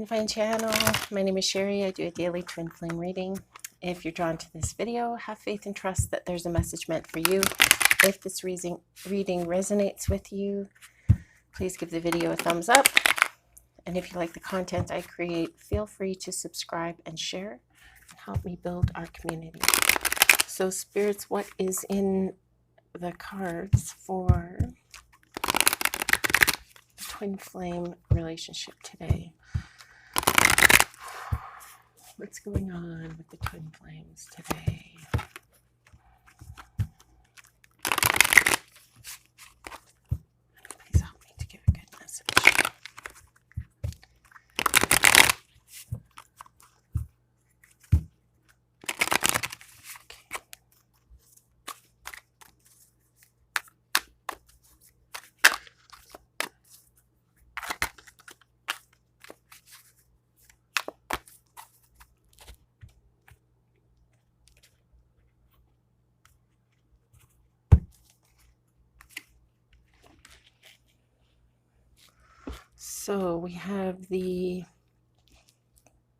Twin Flame channel. My name is Sherry. I do a daily Twin Flame reading. If you're drawn to this video, have faith and trust that there's a message meant for you. If this reading resonates with you, please give the video a thumbs up. And if you like the content I create, feel free to subscribe and share and help me build our community. So spirits, what is in the cards for the Twin Flame relationship today? What's going on with the Twin Flames today? Please help me to give a good message. So we have the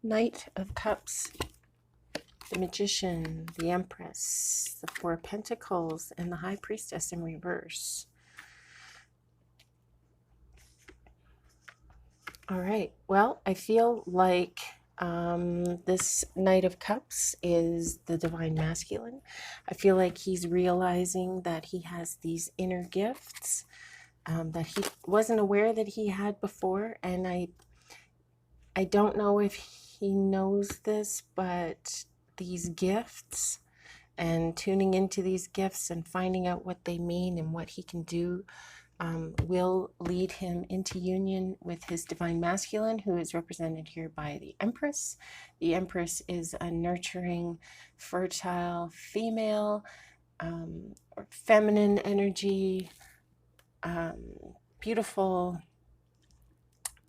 Knight of Cups, the Magician, the Empress, the Four of Pentacles, and the High Priestess in reverse. All right. Well, I feel like this Knight of Cups is the Divine Masculine. I feel like he's realizing that he has these inner gifts that he wasn't aware that he had before. And I don't know if he knows this, but these gifts and tuning into these gifts and finding out what they mean and what he can do will lead him into union with his Divine Masculine, who is represented here by the Empress. The Empress is a nurturing, fertile female, or feminine energy, beautiful,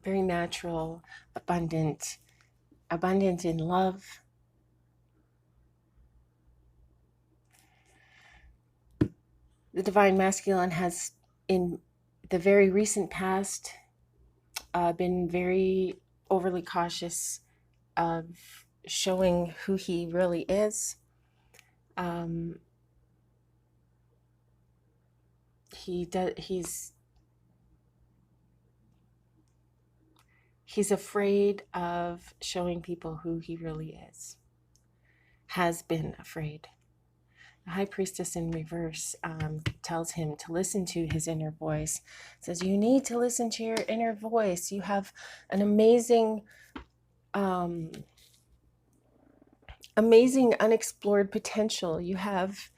very natural, abundant in love. The Divine Masculine has, in the very recent past, been very overly cautious of showing who he really is. He's afraid of showing people who he really is. Has been afraid. The High Priestess in reverse tells him to listen to his inner voice. Says, you need to listen to your inner voice. You have an amazing unexplored potential. You have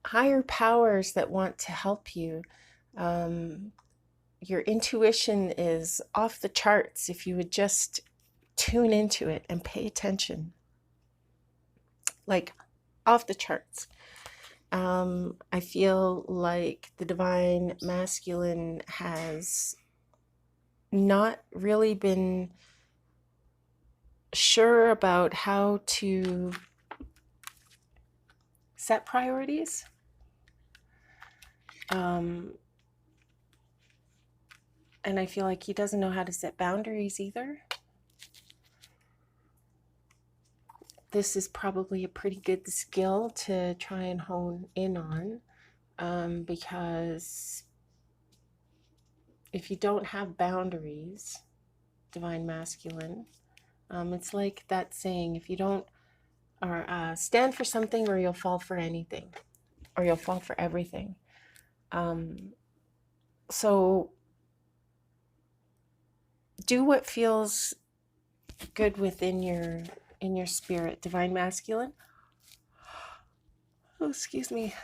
higher powers that want to help you. Your intuition is off the charts if you would just tune into it and pay attention. Like, off the charts. I feel like the Divine Masculine has not really been sure about how to set priorities. And I feel like he doesn't know how to set boundaries either. This is probably a pretty good skill to try and hone in on, because if you don't have boundaries, Divine Masculine, it's like that saying, if you don't stand for something, or you'll fall for anything, or you'll fall for everything. So do what feels good within your spirit, Divine Masculine. Oh, excuse me.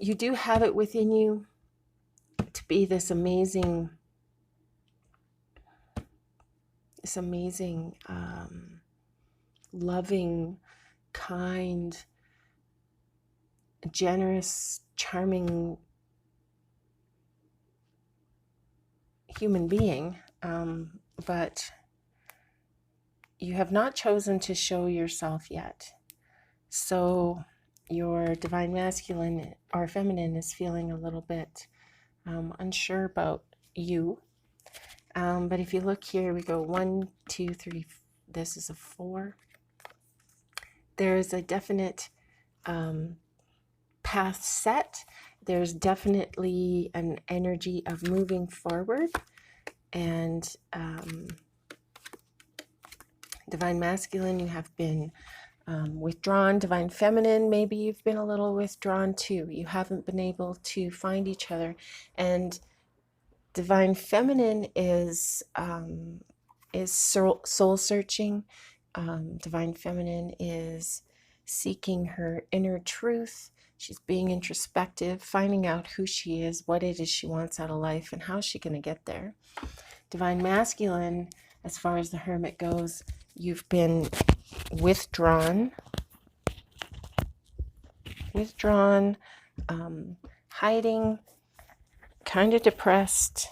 You do have it within you to be this amazing, loving, kind, generous, charming human being, but you have not chosen to show yourself yet. So your Divine Masculine or Feminine is feeling a little bit unsure about you. But if you look here, we go 1, 2, 3. This is a 4. There's a definite path set. There's definitely an energy of moving forward. And Divine Masculine, you have been withdrawn. Divine Feminine, maybe you've been a little withdrawn too. You haven't been able to find each other. And Divine Feminine is soul searching. Divine Feminine is seeking her inner truth. She's being introspective, finding out who she is, what it is she wants out of life, and how is she going to get there. Divine Masculine, as far as the Hermit goes, you've been withdrawn, hiding, kind of depressed,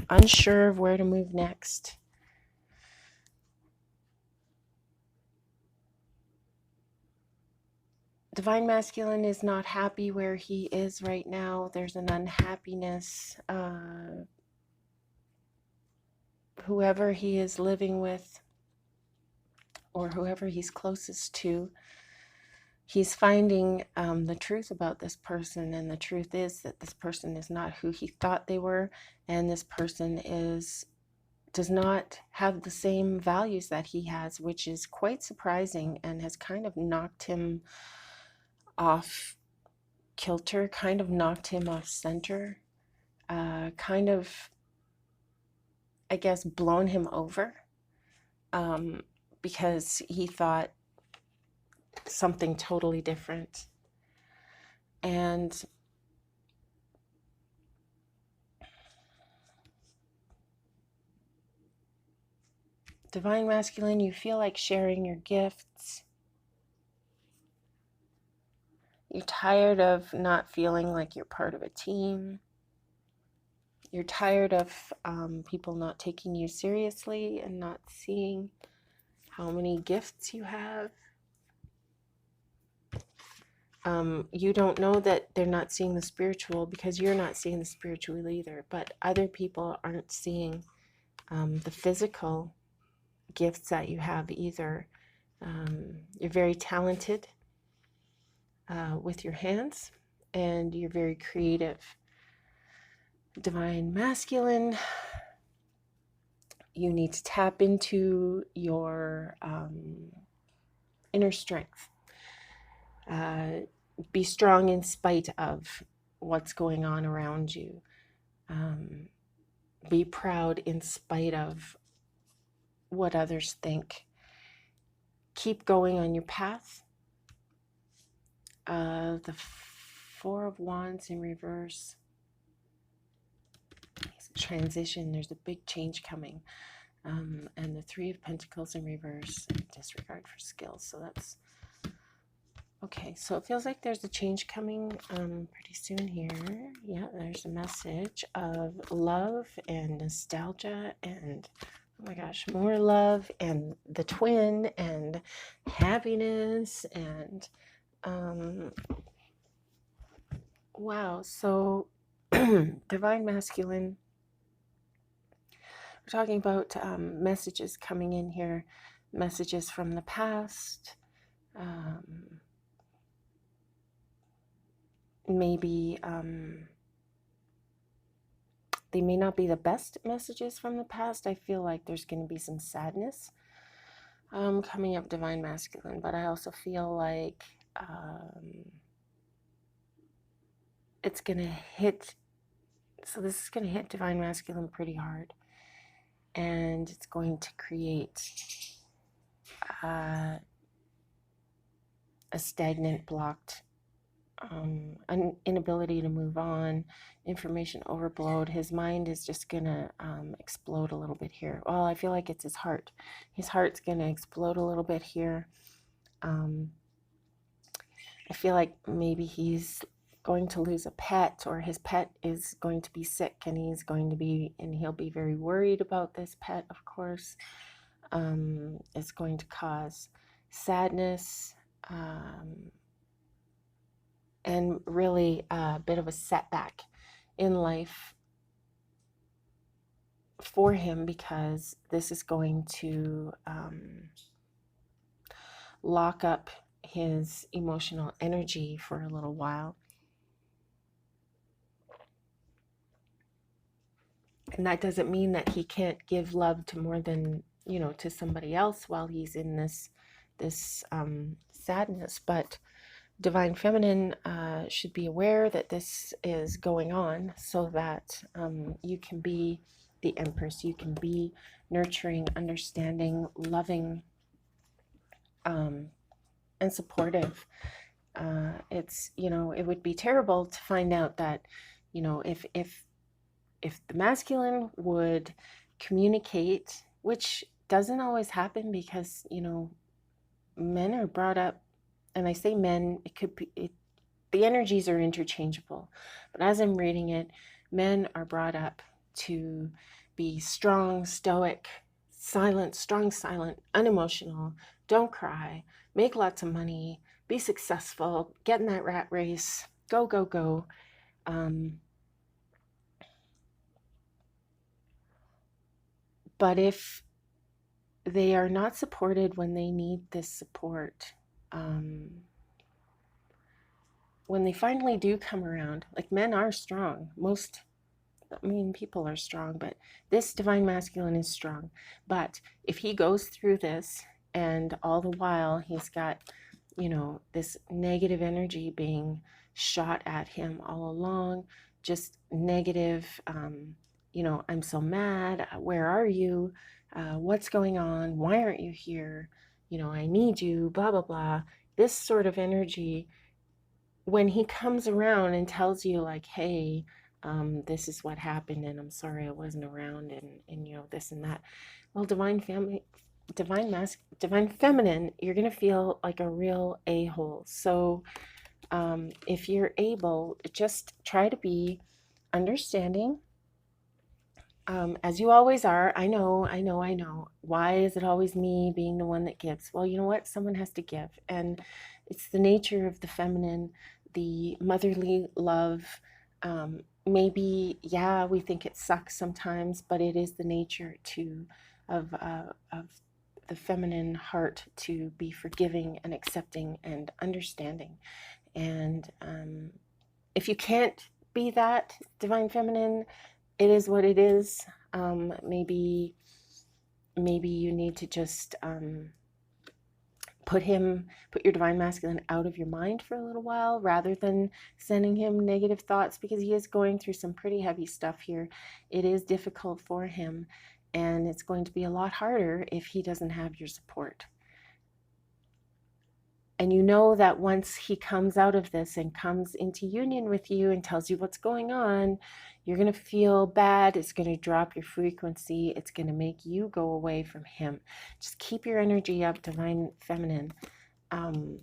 unsure of where to move next. Divine Masculine is not happy where he is right now. There's an unhappiness. Whoever he is living with, or whoever he's closest to, he's finding the truth about this person. And the truth is that this person is not who he thought they were. And this person does not have the same values that he has, which is quite surprising and has kind of knocked him off kilter, kind of knocked him off center, kind of, I guess, blown him over, because he thought something totally different. And Divine Masculine, you feel like sharing your gifts. You're tired of not feeling like you're part of a team. You're tired of people not taking you seriously and not seeing how many gifts you have. You don't know that they're not seeing the spiritual because you're not seeing the spiritual either, but other people aren't seeing the physical gifts that you have either. You're very talented with your hands, and you're very creative. Divine Masculine, you need to tap into your inner strength. Be strong in spite of what's going on around you. Be proud in spite of what others think. Keep going on your path. The Four of Wands in reverse. Transition, there's a big change coming. And the Three of Pentacles in reverse, disregard for skills. So that's okay. So it feels like there's a change coming pretty soon here. Yeah, there's a message of love and nostalgia and, oh my gosh, more love and the twin and happiness and wow. So Divine Masculine, we're talking about messages coming in here, messages from the past, maybe they may not be the best messages from the past. I feel like there's going to be some sadness coming up, Divine Masculine, but I also feel like it's going to hit, so this is going to hit Divine Masculine pretty hard, and it's going to create a stagnant, blocked, an inability to move on, information overload. His mind is just gonna explode a little bit here. Well, I feel like it's his heart. His heart's gonna explode a little bit here. I feel like maybe he's going to lose a pet, or his pet is going to be sick, and he'll be very worried about this pet, of course. It's going to cause sadness, and really a bit of a setback in life. for him, because this is going to lock up his emotional energy for a little while. And that doesn't mean that he can't give love to more than, to somebody else while he's in this sadness. But Divine Feminine should be aware that this is going on, so that you can be the Empress. You can be nurturing, understanding, loving, and supportive. It would be terrible to find out that, if the masculine would communicate, which doesn't always happen, because men are brought up, and I say men, the energies are interchangeable, but as I'm reading it, men are brought up to be strong, stoic, silent, strong, silent, unemotional, don't cry, make lots of money, be successful, get in that rat race, go, go, go. But if they are not supported when they need this support, when they finally do come around, like, men are strong. People are strong, but this divine masculine is strong. But if he goes through this, and all the while he's got, this negative energy being shot at him all along, just negative, I'm so mad, where are you? What's going on? Why aren't you here? I need you, blah, blah, blah. This sort of energy, when he comes around and tells you, like, hey, this is what happened, and I'm sorry I wasn't around, and this and that. Well, divine feminine, you're gonna feel like a real a-hole. So if you're able, just try to be understanding, as you always are. I know, I know, I know. Why is it always me being the one that gives? Well, you know what? Someone has to give. And it's the nature of the feminine, the motherly love. Maybe, yeah, we think it sucks sometimes, but it is the nature of the feminine heart to be forgiving and accepting and understanding. And if you can't be that divine feminine, it is what it is. Maybe you need to just put your divine masculine out of your mind for a little while, rather than sending him negative thoughts, because he is going through some pretty heavy stuff here. It is difficult for him, and it's going to be a lot harder if he doesn't have your support. And you know that once he comes out of this and comes into union with you and tells you what's going on, you're going to feel bad. It's going to drop your frequency. It's going to make you go away from him. Just keep your energy up, divine feminine. I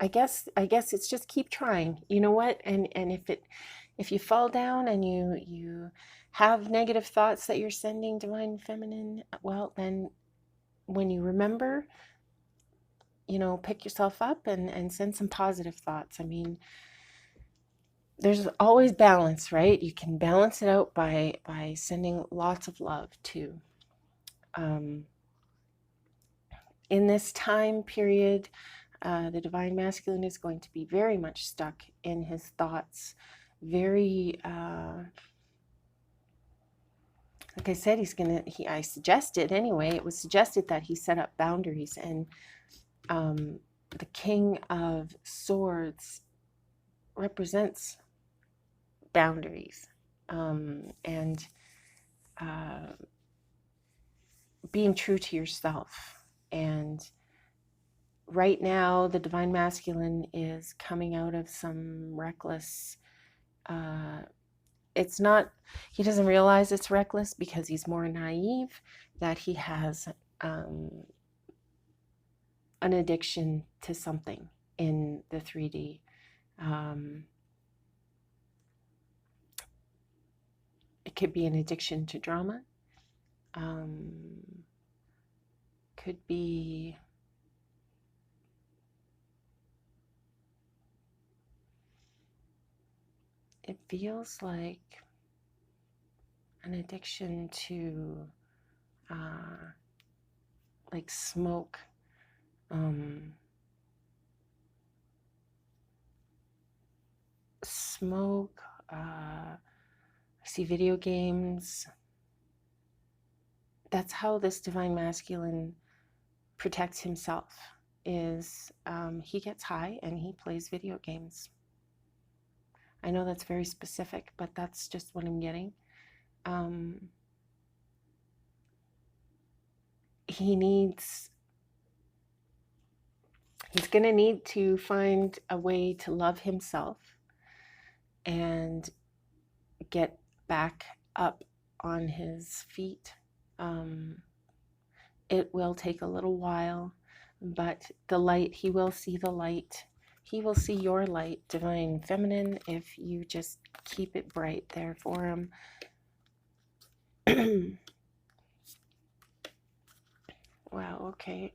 guess it's just keep trying. You know what? And if you fall down and you have negative thoughts that you're sending divine feminine, well, then when you remember, pick yourself up and send some positive thoughts. I mean, there's always balance, right? You can balance it out by sending lots of love too. In this time period, the divine masculine is going to be very much stuck in his thoughts. Very, like I said, I suggested anyway, it was suggested that he set up boundaries. And the King of Swords represents boundaries, and being true to yourself. And right now, the divine masculine is coming out of some reckless, it's not, he doesn't realize it's reckless because he's more naive, that he has an addiction to something in the 3D. It could be an addiction to drama. Could be it feels like an addiction to like smoke, smoke, I see video games. That's how this divine masculine protects himself, is he gets high and he plays video games. I know that's very specific, but that's just what I'm getting. He's going to need to find a way to love himself and get back up on his feet. It will take a little while, but the light, he will see the light. He will see your light, divine feminine, if you just keep it bright there for him. Wow, okay.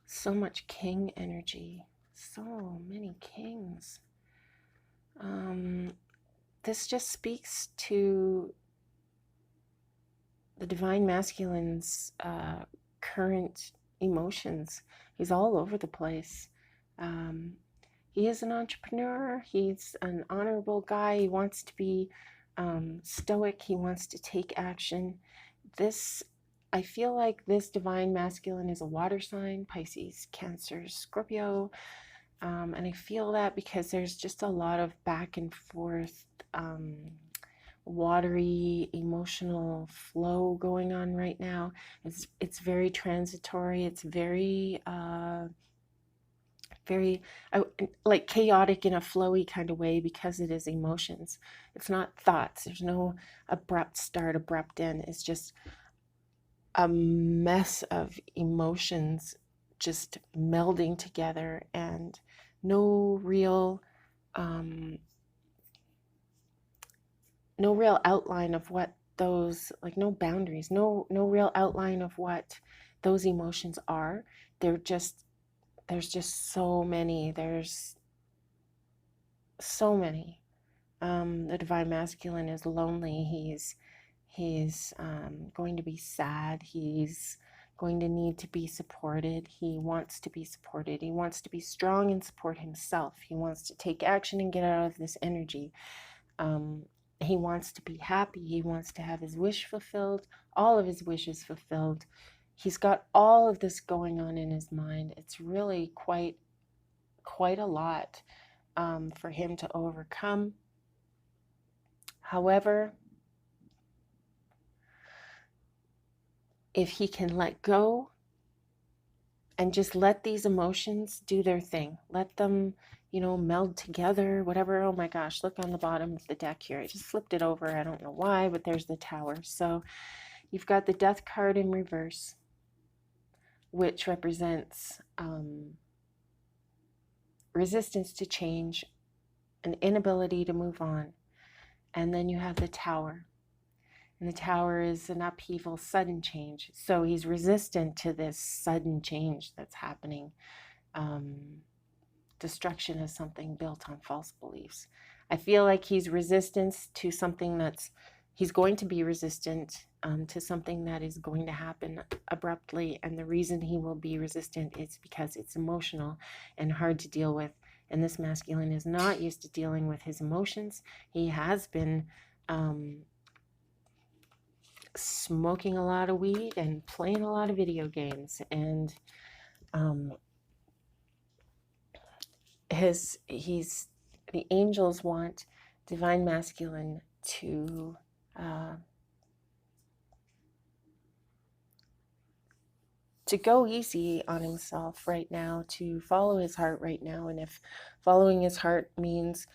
So much king energy. So many kings. This just speaks to the divine masculine's current emotions. He's all over the place. He is an entrepreneur. He's an honorable guy. He wants to be stoic. He wants to take action. I feel like this divine masculine is a water sign: Pisces, Cancer, Scorpio. And I feel that because there's just a lot of back and forth, watery emotional flow going on right now. It's very transitory. It's very like chaotic in a flowy kind of way, because it is emotions. It's not thoughts. There's no abrupt start, abrupt end. It's just a mess of emotions just melding together, and no real outline of what those, like, no boundaries, no real outline of what those emotions are. There's just so many. There's so many. The divine masculine is lonely. He's going to be sad. He's going to need to be supported. He wants to be supported. He wants to be strong and support himself. He wants to take action and get out of this energy. He wants to be happy. He wants to have his wish fulfilled, all of his wishes fulfilled. He's got all of this going on in his mind. It's really quite a lot for him to overcome. However, if he can let go and just let these emotions do their thing, let them, meld together, whatever. Oh my gosh, look on the bottom of the deck here. I just flipped it over. I don't know why, but there's the Tower. So you've got the Death card in reverse, which represents resistance to change, an inability to move on. And then you have the Tower. And the Tower is an upheaval, sudden change. So he's resistant to this sudden change that's happening. Destruction is something built on false beliefs. I feel like he's resistant to something he's going to be resistant to something that is going to happen abruptly. And the reason he will be resistant is because it's emotional and hard to deal with. And this masculine is not used to dealing with his emotions. He has been smoking a lot of weed and playing a lot of video games, and the angels want divine masculine to go easy on himself right now, to follow his heart right now. And if following his heart means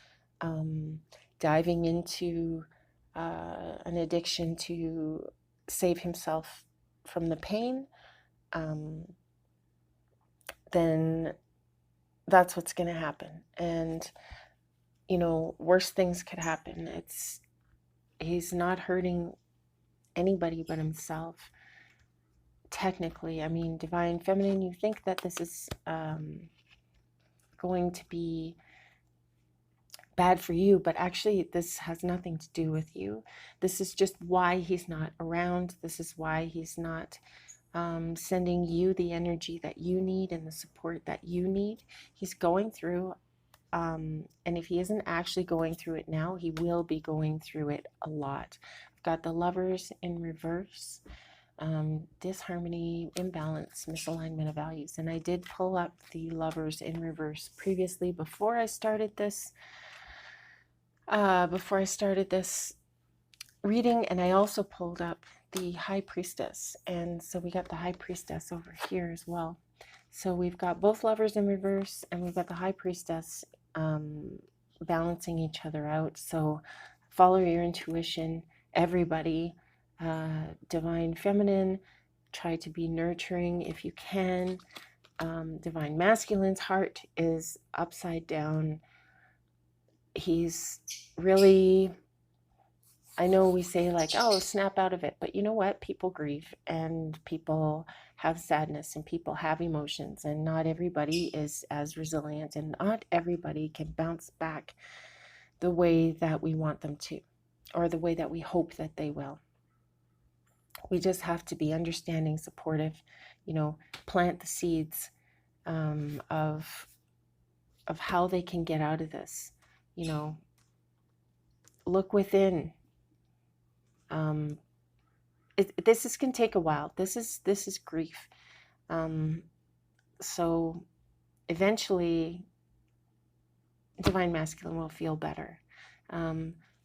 diving into an addiction to save himself from the pain, then that's what's going to happen. And worse things could happen. He's not hurting anybody but himself, technically. I mean, divine feminine, you think that this is going to be bad for you, but actually this has nothing to do with you. This is just why he's not around. This is why he's not sending you the energy that you need and the support that you need. He's going through, and if he isn't actually going through it now, he will be going through it a lot. I've got the Lovers in reverse, disharmony, imbalance, misalignment of values. And I did pull up the Lovers in reverse previously before I started this reading, and I also pulled up the High Priestess, and so we got the High Priestess over here as well. So we've got both Lovers in reverse, and we've got the High Priestess balancing each other out. So follow your intuition, everybody. Divine Feminine, try to be nurturing if you can. Divine Masculine's heart is upside down. He's really, I know we say like, oh, snap out of it, but you know what? People grieve and people have sadness and people have emotions, and not everybody is as resilient, and not everybody can bounce back the way that we want them to, or the way that we hope that they will. We just have to be understanding, supportive, plant the seeds of how they can get out of this. Look within. This can take a while. This is grief. So eventually, Divine Masculine will feel better.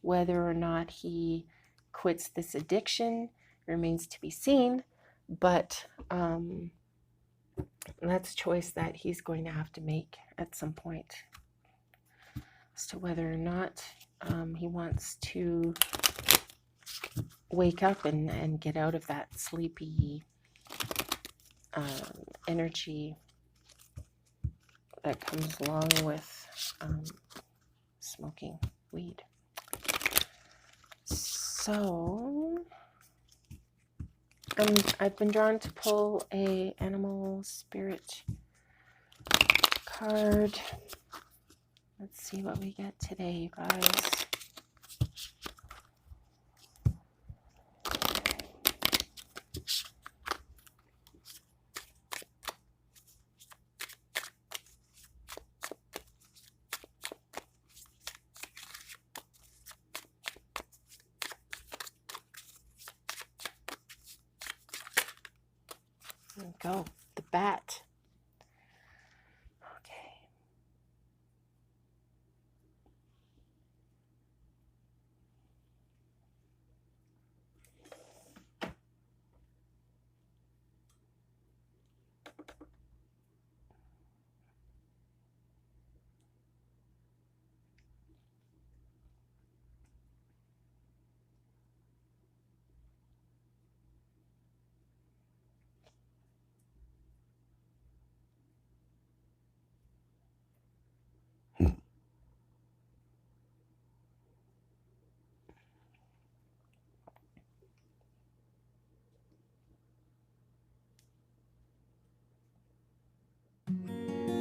Whether or not he quits this addiction remains to be seen, but that's a choice that he's going to have to make at some point as to whether or not he wants to wake up and get out of that sleepy energy that comes along with smoking weed. So I've been drawn to pull a animal spirit card. Let's see what we get today, you guys. There we go, the bat.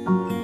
Okay.